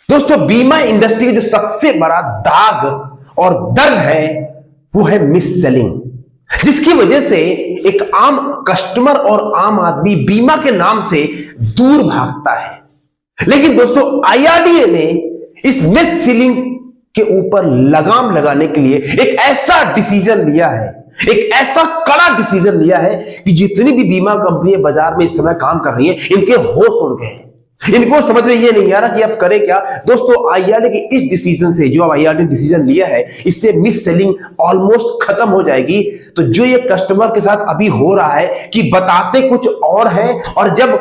दोस्तों, बीमा इंडस्ट्री का जो सबसे बड़ा दाग और दर्द है वो है मिस सेलिंग, जिसकी वजह से एक आम कस्टमर और आम आदमी बीमा के नाम से दूर भागता है। लेकिन दोस्तों, आईआरडीए ने इस मिस सेलिंग के ऊपर लगाम लगाने के लिए एक ऐसा डिसीजन लिया है, एक ऐसा कड़ा डिसीजन लिया है कि जितनी भी बीमा कंपनियां बाजार में इस समय काम कर रही हैं, इनके होश उड़ गए हैं। इनको समझ में ये नहीं आ रहा कि अब करें क्या। दोस्तों, आईआरडीए के इस डिसीजन से, जो आईआरडीए डिसीजन लिया है, इससे मिस सेलिंग ऑलमोस्ट खत्म हो जाएगी। तो जो ये कस्टमर के साथ अभी हो रहा है कि बताते कुछ और है और जब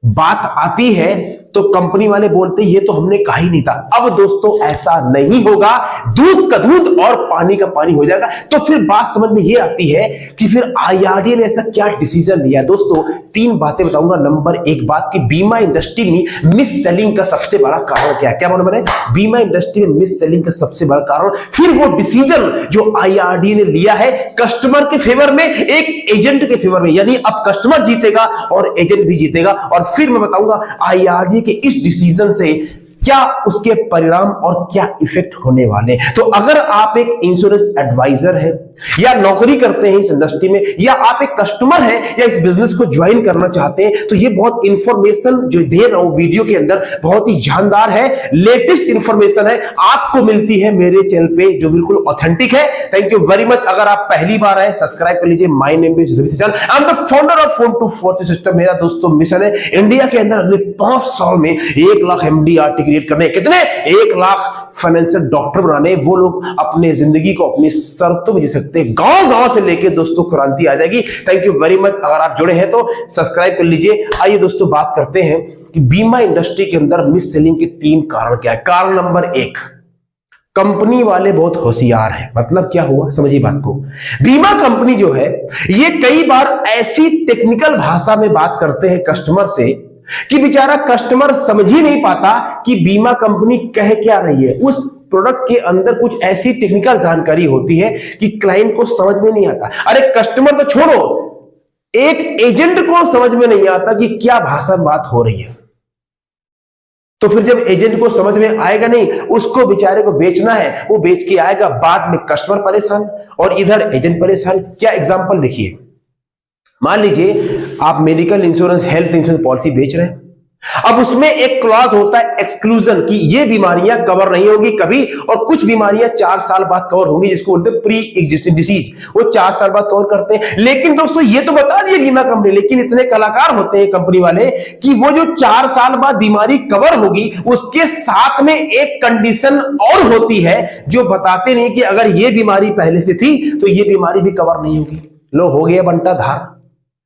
बात आती है तो कंपनी वाले बोलते ये तो हमने कहा ही नहीं था। अब दोस्तों, ऐसा नहीं होगा। दूध का दूध और पानी का पानी हो जाएगा। तो फिर बात समझ में ये आती है कि फिर आईआरडीए ने ऐसा क्या डिसीजन लिया। दोस्तों, 3 बातें बताऊंगा। नंबर 1 बात कि बीमा इंडस्ट्री में मिस सेलिंग का सबसे बड़ा कारण क्या है। क्या मालूम है? बीमा इंडस्ट्री में मिस सेलिंग का सबसे बड़ा कारण, फिर वो डिसीजन जो आईआरडीए ने लिया है कस्टमर के फेवर में, एक एजेंट के फेवर में। यानी अब कस्टमर जीतेगा और एजेंट भी जीतेगा। और फिर मैं बताऊंगा आईआरडीए कि इस डिसीजन से क्या उसके परिणाम और क्या इफेक्ट होने वाले। तो अगर आप एक इंश्योरेंस एडवाइजर है या नौकरी करते हैं इस इंडस्ट्री में, या आप एक कस्टमर हैं या इस बिजनेस को ज्वाइन करना चाहते हैं, तो ये बहुत इंफॉर्मेशन जो दे रहा हूं वीडियो के अंदर बहुत ही जानदार है, लेटेस्ट इंफॉर्मेशन है, आपको मिलती है मेरे चैनल पे, जो बिल्कुल ऑथेंटिक है। Thank you very much. अगर आप पहली बार आए, सब्सक्राइब कर लीजिए। My name is Ravi Singh, I am the founder of phone to fourth system. मेरा दोस्तों मिशन है इंडिया के अंदर अगले 5 साल में 1 लाख एमडीआरटी क्रिएट करने। कितने? 1 लाख फाइनेंशियल डॉक्टर बनाने। वो लोग अपने जिंदगी को अपनी शर्तों में जी सकते हैं। गांव गांव से लेके दोस्तों क्रांति आ जाएगी। Thank you very much. अगर आप जुड़े हैं तो सब्सक्राइब कर लीजिए। आइए दोस्तों, बात करते हैं कि बीमा इंडस्ट्री के अंदर मिस सेलिंग के 3 कारण क्या है। कारण नंबर 1, कंपनी वाले बहुत होशियार हैं। मतलब क्या हुआ, समझिए बात को। बीमा कंपनी जो है ये कई बार ऐसी टेक्निकल भाषा में बात करते हैं कस्टमर से कि बेचारा कस्टमर समझ ही नहीं पाता कि बीमा कंपनी कह क्या रही है। उस प्रोडक्ट के अंदर कुछ ऐसी टेक्निकल जानकारी होती है कि क्लाइंट को समझ में नहीं आता। अरे कस्टमर तो छोड़ो, एक एजेंट को समझ में नहीं आता कि क्या भाषा में बात हो रही है। तो फिर जब एजेंट को समझ में आएगा नहीं, उसको बेचारे को बेचना है, वो बेच के आएगा, बाद में कस्टमर परेशान और इधर एजेंट परेशान। क्या एग्जांपल देखिए, मान लीजिए आप medical insurance, health insurance policy बेच रहे हैं। अब उसमें एक क्लॉज होता है एक्सक्लूजन की ये बीमारियां कवर नहीं होंगी कभी, और कुछ बीमारियां 4 साल बाद कवर होंगी, जिसको बोलते हैं प्री एग्जिस्टिंग डिसीज। वो 4 साल बाद कवर करते हैं। लेकिन दोस्तों, ये तो बता दिए बीमा कंपनी, लेकिन इतने कलाकार होते हैं कंपनी वाले कि वो जो 4 साल बाद बीमारी कवर होगी उसके साथ में एक कंडीशन और होती है जो बताते नहीं कि अगर ये बीमारी पहले से थी तो ये बीमारी भी कवर नहीं होगी। लो, हो गया बंटा धार।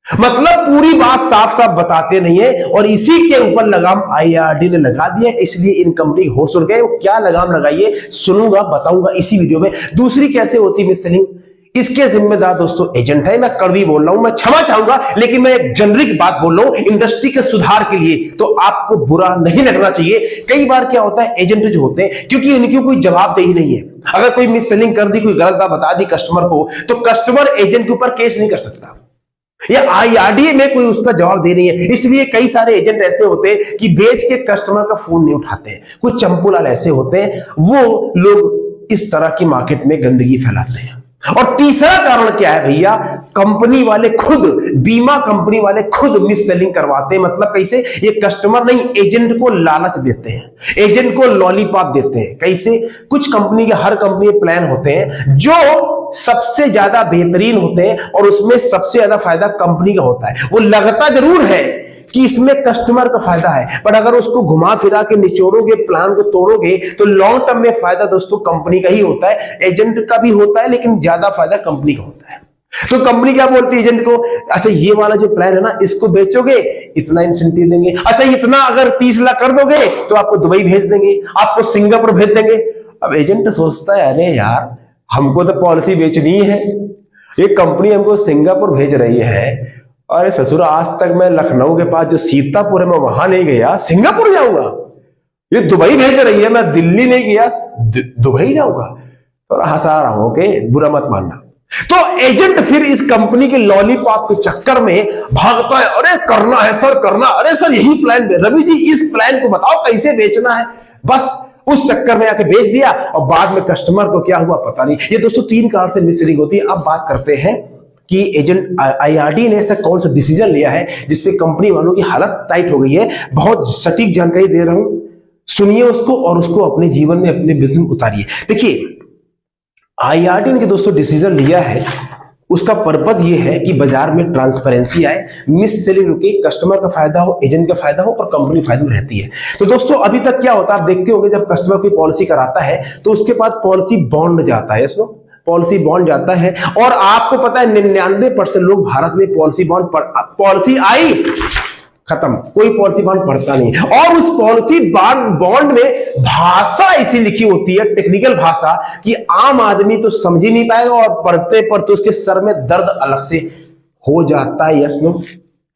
मतलब पूरी बात साफ साफ बताते नहीं है, और इसी के ऊपर लगाम आईआरडीए ने लगा दिया। इसलिए इन कंपनी होश उड़ गए। वो क्या लगाम लगाइए, सुनूंगा, बताऊंगा इसी वीडियो में। दूसरी कैसे होती मिस सेलिंग, इसके जिम्मेदार दोस्तों एजेंट है। मैं कड़वी बोल रहा हूं, मैं क्षमा चाहूंगा, लेकिन मैं एक जेनरिक बात बोल रहा हूं इंडस्ट्री के सुधार के लिए, तो आपको बुरा नहीं लगना चाहिए। कई बार क्या होता है, एजेंट जो होते हैं, क्योंकि इनकी कोई जवाबदेही नहीं है, अगर कोई मिस सेलिंग कर दी, कोई गलत बात बता दी कस्टमर को, तो कस्टमर एजेंट के ऊपर केस नहीं कर सकता, या आईआरडीए में कोई उसका जवाब दे नहीं है। इसलिए कई सारे एजेंट ऐसे होते हैं कि बेच के कस्टमर का फोन नहीं उठाते हैं। कुछ चंपूलाल ऐसे होते हैं, वो लोग इस तरह की मार्केट में गंदगी फैलाते हैं। और तीसरा कारण क्या है भैया, कंपनी वाले खुद, बीमा कंपनी वाले खुद मिस सेलिंग करवाते हैं। मतलब कैसे, ये कस्टमर नहीं, एजेंट को लालच देते हैं, एजेंट को लॉलीपॉप देते हैं। कैसे, कुछ कंपनी के, हर कंपनी के प्लान होते हैं जो सबसे ज्यादा बेहतरीन होते हैं और उसमें सबसे ज्यादा फायदा कंपनी का होता है। वो लगता जरूर है कि इसमें कस्टमर का फायदा है, पर अगर उसको घुमा फिरा के निचोड़ोगे, प्लान को तोड़ोगे, तो लॉन्ग टर्म में फायदा दोस्तों कंपनी का ही होता है। एजेंट का भी होता है, लेकिन ज्यादा फायदा कंपनी का होता है। तो कंपनी क्या बोलती है एजेंट को, अच्छा ये वाला जो प्लान है ना, इसको बेचोगे इतना इंसेंटिव देंगे, अच्छा इतना अगर 30 लाख कर दोगे तो आपको दुबई भेज देंगे, आपको सिंगापुर भेज देंगे। अब एजेंट सोचता है, अरे यार हमको तो पॉलिसी बेचनी है, ये कंपनी हमको सिंगापुर भेज रही है। अरे ससुर, आज तक मैं लखनऊ के पास जो सीतापुर है मैं वहां नहीं गया, सिंगापुर जाऊंगा। ये दुबई भेज रही है, मैं दिल्ली नहीं गया, दुबई जाऊंगा। तो हंसा रहा हूं, ओके, बुरा मत मानना। तो एजेंट फिर इस कंपनी के लॉलीपॉप के चक्कर में भागता है, अरे करना है सर, करना, अरे सर यही प्लान, रवि जी इस प्लान को बताओ कैसे बेचना है। बस उस चक्कर में आके बेच दिया और बाद में कस्टमर को क्या हुआ पता नहीं। ये दोस्तों 3 कारण से मिसलीडिंग होती है। अब बात करते हैं कि एजेंट आईआरडी ने ऐसा कौन सा डिसीजन लिया है जिससे कंपनी वालों की हालत टाइट हो गई है। बहुत सटीक जानकारी दे रहा हूं, सुनिए उसको और उसको अपने जीवन में, अपने बिजनेस में उतारिए। देखिए, आईआरडी ने दोस्तों डिसीजन लिया है, उसका पर्पज ये है कि बाजार में ट्रांसपेरेंसी आए, मिस सेलिंग रुके, कस्टमर का फायदा हो, एजेंट का फायदा हो और कंपनी फायदे में रहती है। तो दोस्तों अभी तक क्या होता है, आप देखते होंगे जब कस्टमर कोई पॉलिसी कराता है तो उसके पास पॉलिसी बॉन्ड जाता है, पॉलिसी बॉन्ड जाता है। और आपको पता है 99% लोग भारत में पॉलिसी बॉन्ड पॉलिसी आई खत्म, कोई पॉलिसी बॉन्ड पढ़ता नहीं। और उस पॉलिसी बॉन्ड में भाषा ऐसी लिखी होती है, टेक्निकल भाषा, कि आम आदमी तो समझ ही नहीं पाएगा और पढ़ते पढ़ते उसके सर में दर्द अलग से हो जाता है। Yes no?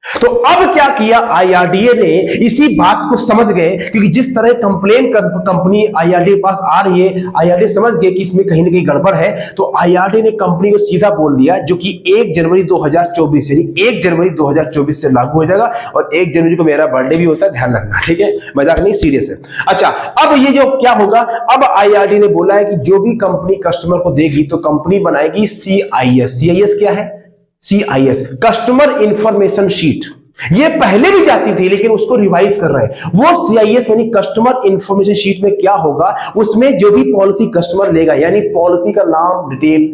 तो अब क्या किया आईआरडीए ने, इसी बात को समझ गए, क्योंकि जिस तरह कंप्लेन कंपनी आईआरडीए पास आ रही है, आईआरडीए समझ गए कि इसमें कहीं ना कहीं गड़बड़ है। तो आईआरडीए ने कंपनी को सीधा बोल दिया, जो कि 1 जनवरी 2024 यानी 1 जनवरी 2024 से लागू हो जाएगा। और 1 जनवरी को मेरा बर्थडे भी होता है, ध्यान रखना, ठीक है, मजाक नहीं, सीरियस है। अच्छा, अब ये जो क्या होगा, अब आईआरडीए ने बोला है कि जो भी कंपनी कस्टमर को देगी तो कंपनी बनाएगी CIS। CIS क्या है? CIS, customer information sheet. ये पहले भी जाती थी लेकिन उसको रिवाइज कर रहे हैं। वो CIS यानी कस्टमर इंफॉर्मेशन शीट में क्या होगा, उसमें जो भी पॉलिसी कस्टमर लेगा, यानी पॉलिसी का नाम, डिटेल,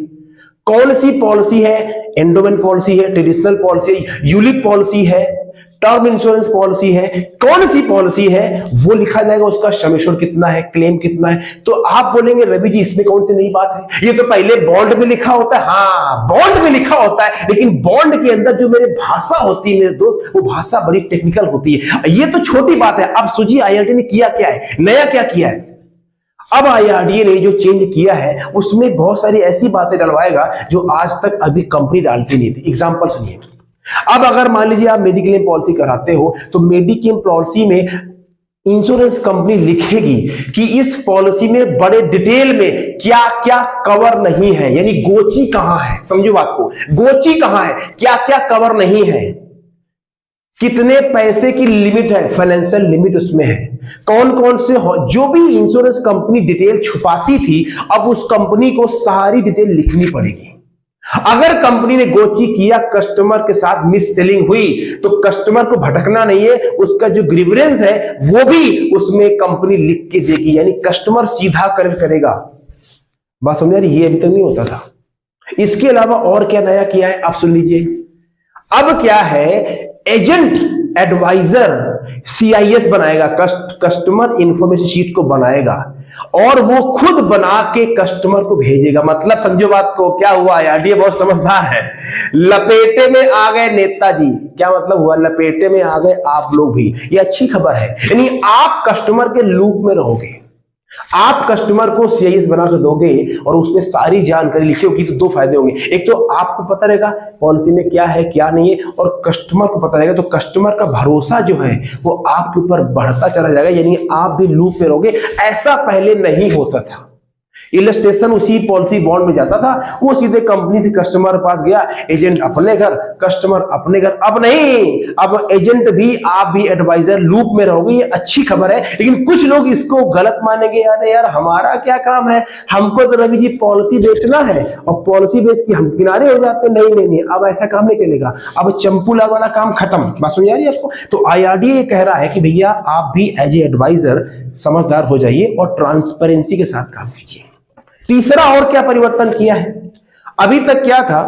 कौन सी पॉलिसी है, एंडोमेंट पॉलिसी है, ट्रेडिशनल पॉलिसी है, यूलिप पॉलिसी है, टर्म इंश्योरेंस पॉलिसी है, कौन सी पॉलिसी है वो लिखा जाएगा, उसका सम एश्योर्ड कितना है, क्लेम कितना है। तो आप बोलेंगे रवि जी इसमें कौन सी नई बात है, ये तो पहले बॉन्ड में लिखा होता है। हाँ, बॉन्ड में लिखा होता है, लेकिन बॉन्ड के अंदर जो मेरे भाषा होती है मेरे दोस्त, वो भाषा बड़ी टेक्निकल होती है। ये तो छोटी बात है। अब सोचिए आईआरडी ने किया क्या है, नया क्या किया है। अब आईआरडीए ने जो चेंज किया है उसमें बहुत सारी ऐसी बातें डलवाएगा जो आज तक अभी कंपनी डालती नहीं थी। एग्जांपल सुनिए, अब अगर मान लीजिए आप मेडिक्लेम पॉलिसी कराते हो तो मेडिक्लेम पॉलिसी में इंश्योरेंस कंपनी लिखेगी कि इस पॉलिसी में बड़े डिटेल में क्या क्या कवर नहीं है, यानी गोची कहां है, समझो बात को, गोची कहां है, क्या क्या कवर नहीं है, कितने पैसे की लिमिट है, फाइनेंशियल लिमिट उसमें है, कौन कौन से जो भी इंश्योरेंस कंपनी डिटेल छुपाती थी अब उस कंपनी को सारी डिटेल लिखनी पड़ेगी। अगर कंपनी ने गोची किया, कस्टमर के साथ मिस सेलिंग हुई, तो कस्टमर को भटकना नहीं है, उसका जो ग्रीवेंस है वो भी उसमें कंपनी लिख के देगी, यानी कस्टमर सीधा करेगा। बात समझ आ रही? ये अभी तक नहीं होता था। इसके अलावा और क्या नया किया है आप सुन लीजिए। अब क्या है, एजेंट एडवाइजर CIS बनाएगा, कस्टमर इंफॉर्मेशन शीट को बनाएगा और वो खुद बना के कस्टमर को भेजेगा। मतलब समझो बात को, क्या हुआ, आईआरडीए बहुत समझदार है, लपेटे में आ गए नेताजी। क्या मतलब हुआ, लपेटे में आ गए आप लोग भी। ये अच्छी खबर है, यानी आप कस्टमर के लूप में रहोगे, आप कस्टमर को CIS बना कर दोगे और उसमें सारी जानकारी लिखी होगी तो 2 फायदे होंगे। एक तो आपको पता रहेगा पॉलिसी में क्या है क्या नहीं है, और कस्टमर को पता रहेगा, तो कस्टमर का भरोसा जो है वो आपके ऊपर बढ़ता चला जाएगा, यानी आप भी लूप में रहोगे। ऐसा पहले नहीं होता था। इलस्ट्रेशन उसी पॉलिसी बॉन्ड में जाता था, वो सीधे कंपनी से कस्टमर पास गया, एजेंट अपने घर, कस्टमर अपने घर। अब नहीं, अब एजेंट भी, आप भी एडवाइजर लूप में रहोगे। ये अच्छी खबर है, लेकिन कुछ लोग इसको गलत मानेंगे, अरे यार हमारा क्या काम है, हमको तो रवि जी पॉलिसी बेचना है और पॉलिसी बेच के हम किनारे हो जाते हैं। नहीं नहीं नहीं, अब ऐसा काम नहीं चलेगा, अब चंपू लाल वाला काम खत्म। बात समझ आ रही है आपको? तो आईआरडीए ये कह रहा है कि भैया आप भी एज ए एडवाइजर समझदार हो जाइए और ट्रांसपेरेंसी के साथ काम कीजिए। तीसरा और क्या परिवर्तन किया है, अभी तक क्या था,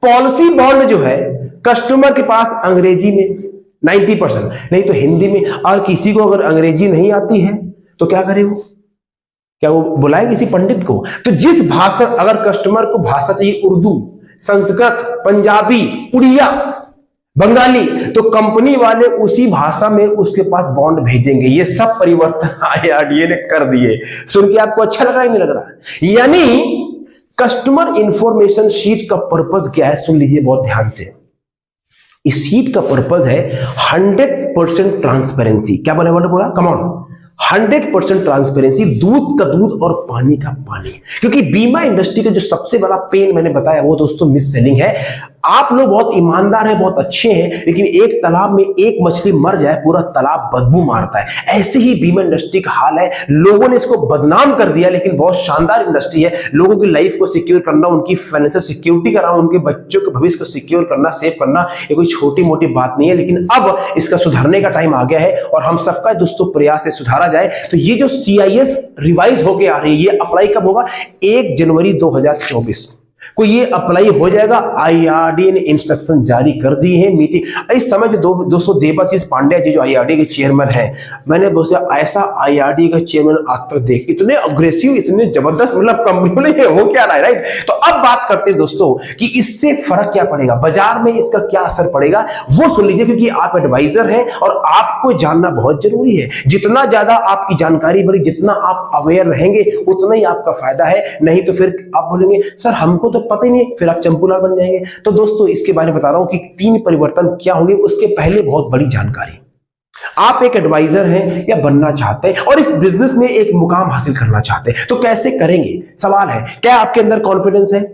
पॉलिसी बॉन्ड जो है कस्टमर के पास अंग्रेजी में 90%, नहीं तो हिंदी में। और किसी को अगर अंग्रेजी नहीं आती है तो क्या करे वो, क्या वो बुलाए किसी पंडित को? तो जिस भाषा, अगर कस्टमर को भाषा चाहिए उर्दू, संस्कृत, पंजाबी, उड़िया, बंगाली, तो कंपनी वाले उसी भाषा में उसके पास बॉन्ड भेजेंगे। ये सब परिवर्तन आईआरडीए ने कर दिए। सुन के आपको अच्छा लग रहा है नहीं लग रहा? यानी कस्टमर इंफॉर्मेशन शीट का पर्पस क्या है, सुन लीजिए बहुत ध्यान से। इस शीट का पर्पस है 100% ट्रांसपेरेंसी। क्या बोला, कम ऑन, 100% ट्रांसपेरेंसी, दूध का दूध और पानी का पानी। क्योंकि बीमा इंडस्ट्री का जो सबसे बड़ा पेन मैंने बताया वो दोस्तों मिस सेलिंग है। आप लोग बहुत ईमानदार हैं, बहुत अच्छे हैं, लेकिन एक तालाब में एक मछली मर जाए पूरा तालाब बदबू मारता है। ऐसे ही बीमा इंडस्ट्री का हाल है। लोगों ने इसको बदनाम कर दिया, लेकिन बहुत शानदार इंडस्ट्री है। लोगों की लाइफ को सिक्योर करना, उनकी फाइनेंशियल सिक्योरिटी कराना, उनके बच्चों के भविष्य को सिक्योर करना, सेव करना, ये कोई छोटी मोटी बात नहीं है। लेकिन अब इसका सुधरने का टाइम आ गया है और हम सबका दोस्तों प्रयास से सुधारा जाए। तो ये जो CIS रिवाइज होके आ रही है, ये अप्लाई कब होगा? 1 जनवरी 2024 को ये अप्लाई हो जाएगा। IRDA ने इंस्ट्रक्शन जारी कर दिए हैं। मीटिंग इस समय जो दोस्तों देवाशीष पांडे जी जो IRDA के चेयरमैन हैं, मैंने दोस्तों ऐसा IRDA का चेयरमैन आज तक देख, इतने अग्रेसिव, इतने जबरदस्त, मतलब कंपनियों ने हो क्या रहा है, राइट। तो अब बात करते हैं दोस्तों कि इससे फर्क क्या पड़ेगा, बाजार में इसका क्या असर पड़ेगा, वो सुन लीजिए, क्योंकि आप एडवाइजर हैं और आपको जानना बहुत जरूरी है। जितना ज्यादा आपकी जानकारी बढ़ी, जितना आप अवेयर रहेंगे, उतना ही आपका फायदा है। नहीं तो फिर आप बोलेंगे सर हमको तो पता ही नहीं, फिर आप चंपूलाल बन जाएंगे। तो दोस्तों इसके बारे में बता रहा हूं कि 3 परिवर्तन क्या होंगे। उसके पहले बहुत बड़ी जानकारी, आप एक एडवाइजर हैं या बनना चाहते हैं और इस बिजनेस में एक मुकाम हासिल करना चाहते हैं, तो कैसे करेंगे? सवाल है, क्या आपके अंदर कॉन्फिडेंस है?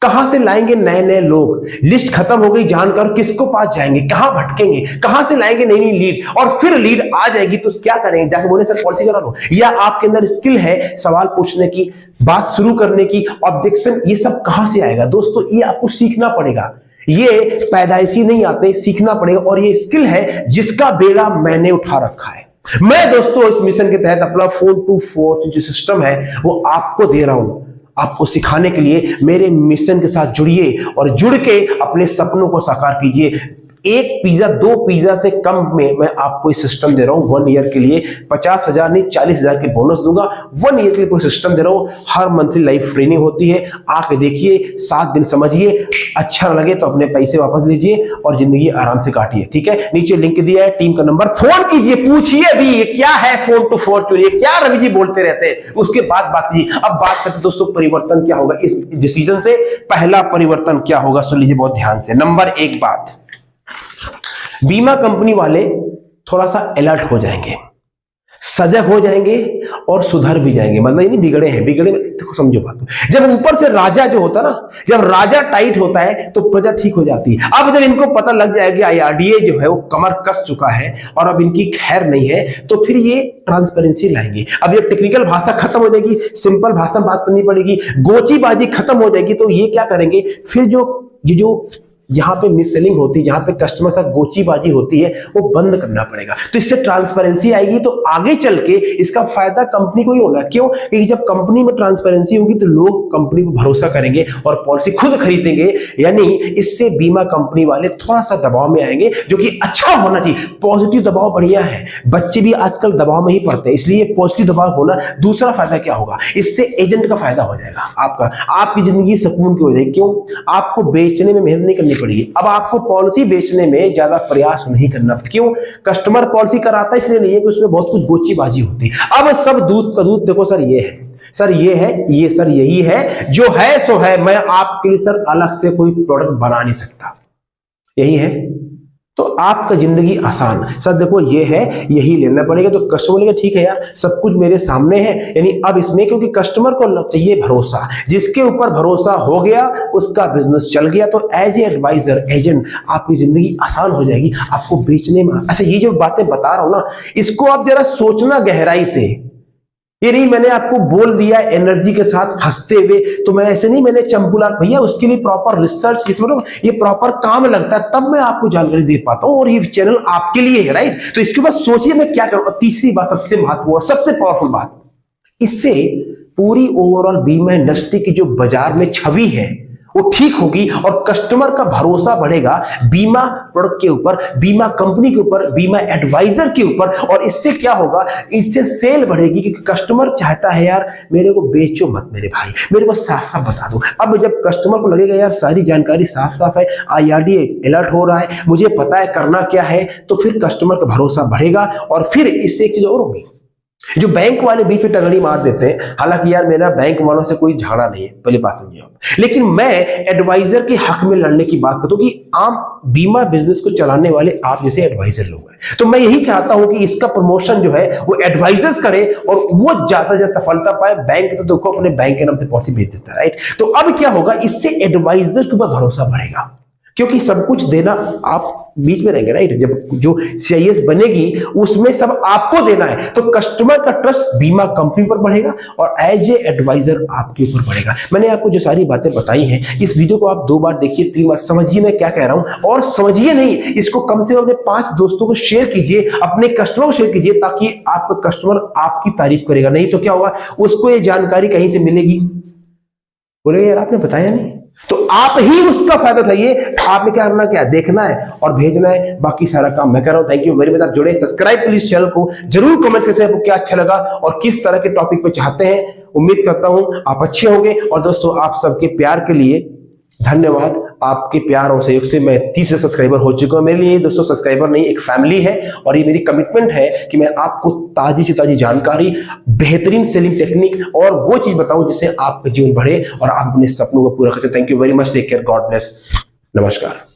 कहां से लाएंगे नए नए लोग? लिस्ट खत्म हो गई जानकर किसको पास जाएंगे? कहां भटकेंगे? कहां से लाएंगे नई नई लीड? और फिर लीड आ जाएगी तो क्या करेंगे? जाके बोले सर पॉलिसी करा लो। या आपके अंदर स्किल है सवाल पूछने की, बात शुरू करने की, ऑब्जेक्शन, ये सब कहां से आएगा? दोस्तों ये आपको सीखना पड़ेगा। ये पैदाइशी नहीं आते, सीखना पड़ेगा। और ये स्किल है जिसका बेड़ा मैंने उठा रखा है। मैं दोस्तों इस मिशन के तहत अपना 4 to 4 जो सिस्टम है वो आपको दे रहा हूं, आपको सिखाने के लिए। मेरे मिशन के साथ जुड़िए और जुड़ के अपने सपनों को साकार कीजिए। 1 पिज्जा 2 पिज्जा से कम में मैं आपको इस सिस्टम दे रहा हूं 1 ईयर के लिए। 50,000 नहीं 40,000 के बोनस दूंगा। 1 ईयर के लिए कोई सिस्टम दे रहा हूं। हर मंथली लाइव ट्रेनिंग होती है, आके देखिए, 7 दिन समझिए, अच्छा न लगे तो अपने पैसे वापस लीजिए और जिंदगी आराम से काटिए। ठीक है, नीचे लिंक दिया है, टीम का नंबर, फोन कीजिए, पूछिए भी ये क्या है 4 to 4 चोरी, क्या रवि जी बोलते रहते हैं, उसके बाद बात कीजिए। अब बात करते दोस्तों परिवर्तन क्या होगा इस डिसीजन से। पहला परिवर्तन क्या होगा सुन लीजिए बहुत ध्यान से। नंबर 1 बात, बीमा कंपनी वाले थोड़ा सा अलर्ट हो जाएंगे, सजग हो जाएंगे और सुधर भी जाएंगे। मतलब ये नहीं बिगड़े हैं, बिगड़े में देखो समझो बात, जब ऊपर से राजा जो होता ना, जब राजा टाइट होता है तो प्रजा ठीक हो जाती है। अब जब इनको पता लग जाएगा IRDA जो है वो कमर कस चुका है और अब इनकी खैर नहीं है, तो फिर ये ट्रांसपेरेंसी लाएंगे। अब ये टेक्निकल भाषा खत्म हो जाएगी, सिंपल भाषा में बात करनी पड़ेगी, गोचीबाजी खत्म हो जाएगी। तो ये क्या करेंगे फिर, जो जहां पे मिस सेलिंग होती है, जहां पे कस्टमर साथ गोचीबाजी होती है, वो बंद करना पड़ेगा। तो इससे ट्रांसपेरेंसी आएगी, तो आगे चल के इसका फायदा कंपनी को ही होगा। क्यों? क्योंकि जब कंपनी में ट्रांसपेरेंसी होगी तो लोग कंपनी को भरोसा करेंगे और पॉलिसी खुद खरीदेंगे। यानी इससे बीमा कंपनी वाले थोड़ा सा दबाव में आएंगे, जो कि अच्छा होना चाहिए। पॉजिटिव दबाव बढ़िया है, बच्चे भी आजकल दबाव में ही पड़ते हैं, इसलिए पॉजिटिव दबाव होना। दूसरा फायदा क्या होगा, इससे एजेंट का फायदा हो जाएगा, आपकी जिंदगी सुकून की हो जाएगी। क्यों? आपको बेचने में मेहनत नहीं करनी पड़ेगी। अब आपको पॉलिसी बेचने में ज्यादा प्रयास नहीं करना। क्यों? कस्टमर पॉलिसी कराता है, इसलिए नहीं है कि उसमें बहुत कुछ गोचीबाजी होती है। अब सब दूध का दूध, देखो सर ये है, सर ये है, ये सर यही है, जो है सो है। मैं आपके लिए सर अलग से कोई प्रोडक्ट बना नहीं सकता, यही है। तो आपका जिंदगी आसान। सर देखो ये है, यही लेना पड़ेगा। तो कस्टमर बोलेगा ठीक है यार, सब कुछ मेरे सामने है। यानी अब इसमें, क्योंकि कस्टमर को चाहिए भरोसा, जिसके ऊपर भरोसा हो गया उसका बिजनेस चल गया। तो एज ए एडवाइजर, एजेंट, आपकी जिंदगी आसान हो जाएगी आपको बेचने में। अच्छा, ये जो बातें बता रहा हूं ना, इसको आप जरा सोचना गहराई से। ये नहीं मैंने आपको बोल दिया एनर्जी के साथ हंसते हुए, तो मैं ऐसे नहीं, मैंने चंपूलाल भैया उसके लिए प्रॉपर रिसर्च, ये प्रॉपर काम लगता है, तब मैं आपको जानकारी दे पाता हूं और ये चैनल आपके लिए है, राइट। तो इसके बाद सोचिए मैं क्या करूं। और तीसरी बात, सबसे महत्वपूर्ण, सबसे पावरफुल बात, इससे पूरी ओवरऑल बीमा इंडस्ट्री की जो बाजार में छवि है वो ठीक होगी और कस्टमर का भरोसा बढ़ेगा बीमा प्रोडक्ट के ऊपर, बीमा कंपनी के ऊपर, बीमा एडवाइजर के ऊपर। और इससे क्या होगा, इससे सेल बढ़ेगी, क्योंकि कस्टमर चाहता है यार मेरे को बेचो मत मेरे भाई, मेरे को साफ साफ बता दो। अब जब कस्टमर को लगेगा यार सारी जानकारी साफ साफ है, IRDA अलर्ट हो रहा है, मुझे पता है करना क्या है, तो फिर कस्टमर का भरोसा बढ़ेगा। और फिर इससे एक चीज और होगी, जो बैंक वाले बीच में टंगड़ी मार देते हैं, हालांकि यार मेरा बैंक वालों से कोई झगड़ा नहीं है, पहले बात समझिए आप, लेकिन मैं एडवाइजर के हक में लड़ने की बात करता हूं कि आम बीमा बिजनेस को चलाने वाले आप जैसे एडवाइजर लोग हैं। तो मैं यही चाहता हूं कि इसका प्रमोशन जो है वो एडवाइजर्स करे और वो ज्यादा से सफलता पाए। बैंक तो देखो अपने बैंक के नाम से पॉलिसी भेज देता है, राइट। तो अब क्या होगा, इससे एडवाइजर के ऊपर भरोसा बढ़ेगा। क्योंकि सब कुछ देना आप बीच में रहेंगे, राइट। जब जो CIS बनेगी उसमें सब आपको देना है, तो कस्टमर का ट्रस्ट बीमा कंपनी पर बढ़ेगा और एज ए एडवाइजर आपके ऊपर बढ़ेगा। मैंने आपको जो सारी बातें बताई हैं, इस वीडियो को आप 2 बार देखिए, 3 बार समझिए मैं क्या कह रहा हूं, और समझिए नहीं, इसको कम से कम अपने 5 दोस्तों को शेयर कीजिए, अपने कस्टमर को शेयर कीजिए, ताकि आपका कस्टमर आपकी तारीफ करेगा। नहीं तो क्या होगा, उसको ये जानकारी कहीं से मिलेगी, बोलेगा यार आपने बताया नहीं, तो आप ही उसका फायदा उठाइए। आपने क्या करना, क्या देखना है और भेजना है, बाकी सारा काम मैं कर रहा हूं। Thank you very much. आप जुड़े, सब्सक्राइब प्लीज चैनल को, जरूर कमेंट करते हैं आपको क्या अच्छा लगा और किस तरह के टॉपिक पे चाहते हैं। उम्मीद करता हूं आप अच्छे होंगे। और दोस्तों, आप सबके प्यार के लिए धन्यवाद। आपके प्यार और सहयोग से मैं 30 सब्सक्राइबर हो चुका हूं। मेरे लिए दोस्तों सब्सक्राइबर नहीं, एक फैमिली है, और ये मेरी कमिटमेंट है कि मैं आपको ताजी से ताजी जानकारी, बेहतरीन सेलिंग टेक्निक और वो चीज बताऊं जिससे आपका जीवन बढ़े और आप अपने सपनों को पूरा करते। Thank you very much. Take care, God bless, नमस्कार।